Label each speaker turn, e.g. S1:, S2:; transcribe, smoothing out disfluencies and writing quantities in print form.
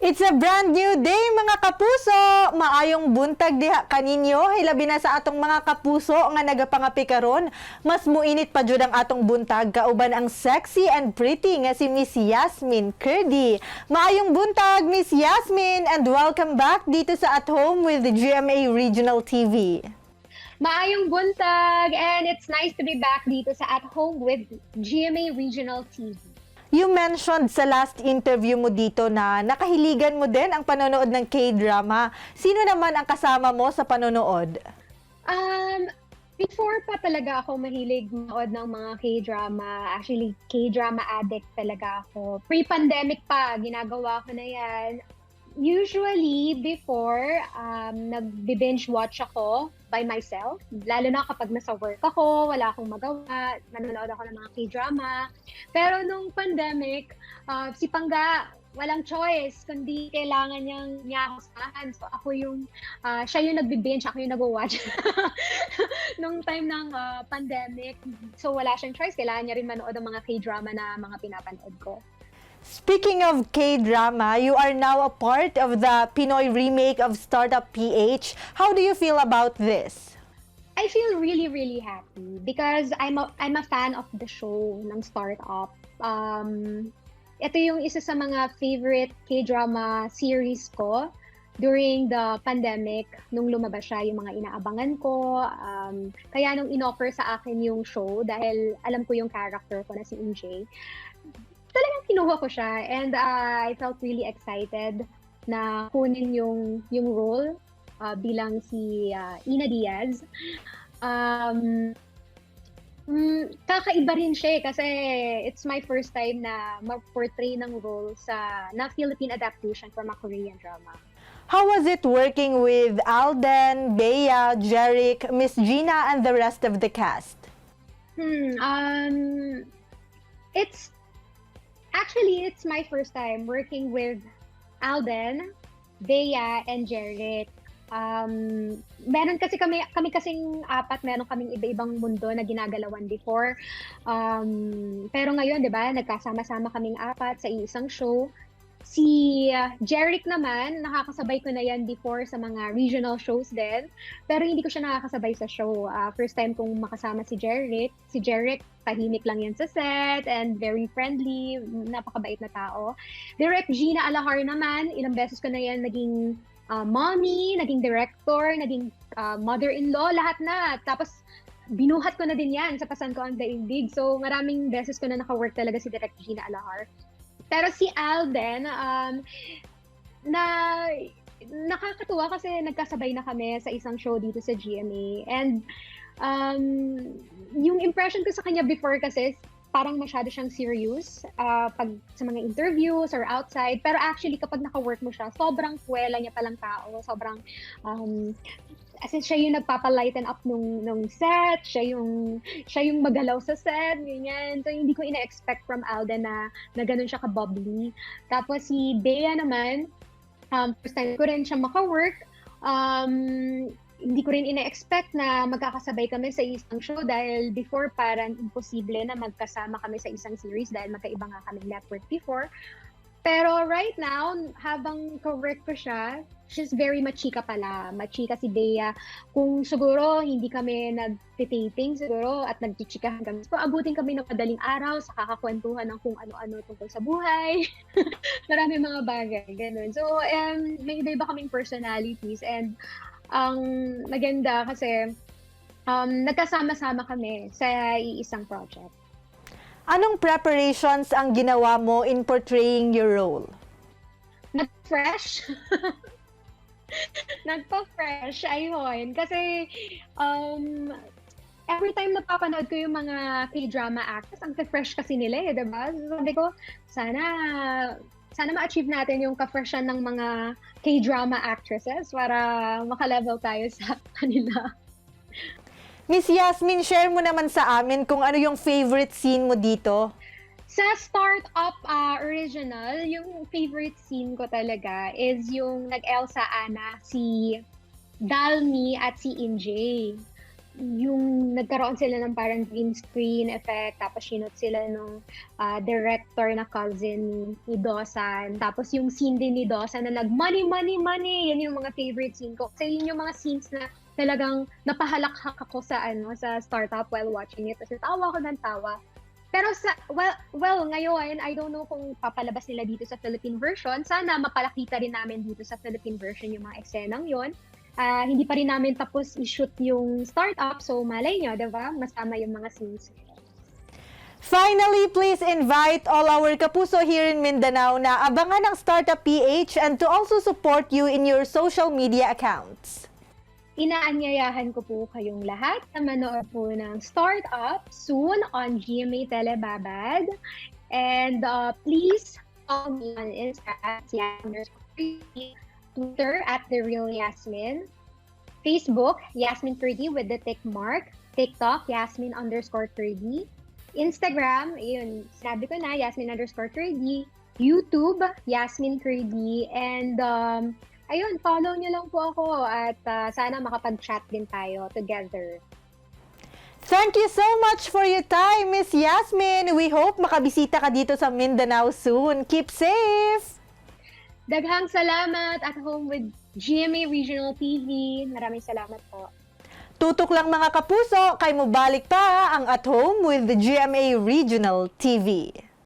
S1: It's a brand new day mga kapuso! Maayong buntag diha kaninyo, hilabi na sa atong mga kapuso nga nagapangapi karon. Mas muinit pa jud ang atong buntag kauban ang sexy and pretty nga si Miss Yasmin Curdy. Maayong buntag Miss Yasmin and welcome back dito sa At Home with the GMA Regional TV.
S2: Maayong buntag and it's nice to be back dito sa At Home with GMA Regional TV.
S1: You mentioned sa last interview mo dito na nakahiligan mo din ang panonood ng K-drama. Sino naman ang kasama mo sa panonood?
S2: Before pa talaga ako mahilig manood ng mga K-drama. Actually, K-drama addict talaga ako. Pre-pandemic pa, ginagawa ko na yan. Usually, before, nag-binge watch ako by myself. Lalo na kapag nasa work ako, wala akong magawa, nanonood ako ng mga K-drama. Pero nung pandemic, si Pangga, walang choice, kundi kailangan niya ako samahan. So ako siya yung nagbi-binge, ako yung nag-watch. Nung time ng pandemic, so wala siyang choice, kailangan niya rin manood ng mga K-drama na mga pinapanood ko.
S1: Speaking of K-drama, you are now a part of the Pinoy remake of Startup PH. How do you feel about this?
S2: I feel really, really happy because I'm a fan of the show ng Startup. Ito yung isa sa mga favorite K-drama series ko during the pandemic, nung lumabas siya, yung mga inaabangan ko. Kaya nung inoffer sa akin yung show, dahil alam ko yung character ko na si MJ, talagang kinuha ko siya and I felt really excited na kunin yung role bilang si Ina Diaz. Kakaiba rin siya kasi it's my first time na mag-portray ng role na Philippine adaptation from a Korean drama.
S1: How was it working with Alden, Bea, Jeric, Miss Gina, and the rest of the cast?
S2: It's my first time working with Alden, Bea, and Jeric. Meron kasi kami kasing apat, meron kaming iba-ibang mundo na ginagalawan before. Pero ngayon, 'di ba, nagkasama-sama kaming apat sa isang show. Si Jeric naman, nakakasabay ko na yan before sa mga regional shows din. Pero hindi ko siya nakakasabay sa show. First time kong makasama si Jeric. Si Jeric, tahimik lang yan sa set and very friendly, napakabait na tao. Direct Gina Alahar naman, ilang beses ko na yan naging mommy, naging director, naging mother-in-law, lahat na. Tapos binuhat ko na din yan sa Pasan Ko Ang Daigdig. So maraming beses ko na naka-work talaga si Direct Gina Alahar. Pero si Alden, nakakatuwa kasi nagkasabay na kami sa isang show dito sa GMA. And yung impression ko sa kanya before kasi, parang masyado siyang serious pag sa mga interviews or outside. Pero actually, kapag naka-work mo siya, sobrang puwela niya palang tao. Sobrang, as in, siya yung nagpapalighten up nung set, siya yung magalaw sa set, ganyan. So, hindi ko ina-expect from Alden na ganun siya ka-bubbly. Tapos si Bea naman, first time ko rin siya maka-work. Hindi ko rin ina-expect na magkakasabay kami sa isang show dahil before parang imposible na magkasama kami sa isang series dahil magkaiba nga kami network before. Pero right now, habang ka-work ko siya, she's very machika pala. Machika si Bea. Kung siguro hindi kami nag-taping siguro at nag-chichikahan kami, so abutin kami ng madaling araw sa kakakwentuhan ng kung ano-ano tungkol sa buhay. Marami mga bagay, ganun. So, may iba kaming personalities and ang maganda kasi nagkasama-sama kami sa iisang project.
S1: Anong preparations ang ginawa mo in portraying your role?
S2: Nag-fresh. Nagpa-fresh, ayun. Kasi every time napapanood ko yung mga K-drama actors, ang fresh kasi nila eh, diba? So, sabi ko, sana ma-achieve natin yung ka-freshan ng mga K-drama actresses para maka-level tayo sa kanila.
S1: Miss Yasmin, share mo naman sa amin kung ano yung favorite scene mo dito.
S2: Sa Startup original, yung favorite scene ko talaga is yung nag-Elsa Anna, si Dalmi at si MJ. yung nagkaroon sila ng parang green screen effect, tapos sinot sila nung director na cousin ni Dawson. Tapos yung scene din ni Dawson na money, money, money. Yan yung mga favorite scene ko. Kasi yun yung mga scenes na talagang napahalakhak ako sa sa startup while watching it. Kasi tawa ko ng tawa. Pero ngayon, I don't know kung papalabas nila dito sa Philippine version. Sana mapalakita rin namin dito sa Philippine version yung mga eksenang yon. Hindi pa rin namin tapos i-shoot yung startup, so malay nyo, diba? Masama yung mga scenes.
S1: Finally, please invite all our kapuso here in Mindanao na abangan ang Startup PH and to also support you in your social media accounts.
S2: Inaanyayahan ko po kayong lahat na manood po ng Startup soon on GMA Telebabad. And please follow me on Instagram, Twitter @TheRealYasmin, Facebook, Yasmin30 with the tick mark, TikTok, Yasmin_30, Instagram, yun, sabi ko na, Yasmin_30, YouTube, Yasmin30, and ayun, follow nyo lang po ako at sana makapag-chat din tayo together.
S1: Thank you so much for your time, Miss Yasmin. We hope makabisita ka dito sa Mindanao soon. Keep safe!
S2: Daghang salamat at home with GMA Regional TV. Maraming salamat po.
S1: Tutok lang mga kapuso, kay mo balik pa ang At Home with the GMA Regional TV.